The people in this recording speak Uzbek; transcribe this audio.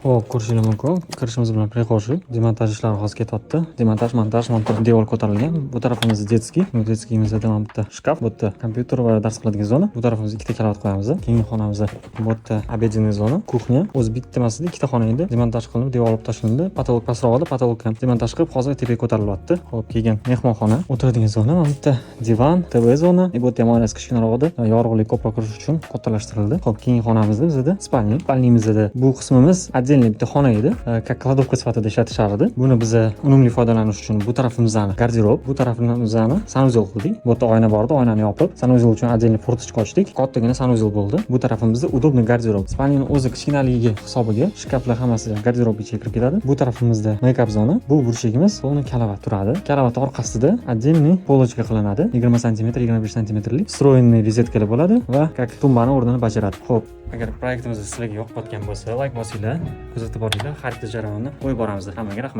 Hop, ko'rishingiz mumkin. Kirishimiz bilan prixожий, demontaj ishlari hozir ketyapti. Demontaj, montaj, devor ko'tarilgan. Bu tarafimiz detskiy. Bu detskiyimizda ham bitta shkaf, bu yerda kompyuter va dars qiladigan zona. Bu tarafimizga ikkita karavot qo'yamiz. Keyingi xonamizda bu yerda обеденный zona, kuxnya. O'zi bitta emas edi, ikkita xona edi. Demontaj qilinib, devor olib tashlandi. Patolog pastroq edi, patolog ham demontaj qilib, hozir tepaga ko'tarilyapti. Hop, keyin mehmonxona, o'tiradigan zona, mana bitta divan, TV zona, bu yerda ham oynasi kichkinaroq edi. Yorug'lik ko'proq kirish uchun kattalashtirildi. Hop, keyingi xonamizda bizda spalni. Spalnimizda bu qismimiz отдельный bitta xona edi. Как kladovka sifatida ishlatishardi. Buni biz unumli foydalanish uchun bu tarafimizni garderob, bu tarafimizni sanuzel qildik. Bu yerda oyna bor edi, oynani yopib, sanuzel uchun отдельный furtочка ochdik. Kattagina sanuzel bo'ldi. Bu tarafimizda удобный garderob. Spalnining o'zi kichkinaligi hisobiga shkaflar hammasi garderob ichiga kirib ketadi. Bu tarafimizda makeup zona. Bu burchagimiz polni kalavat turadi. Kalavat orqasida отдельный polочка qilinadi. 20 sm, 25 sm-lik встроенный rozetkalar bo'ladi va как tumbani o'rnini bajaradi. Xo'p, agar proyektimiz sizlarga yoqib qolgan bo'lsa, like bosinglar, kuzatib boringlar, xarid jarayonini qo'yib boramiz. Hammaga rahmat.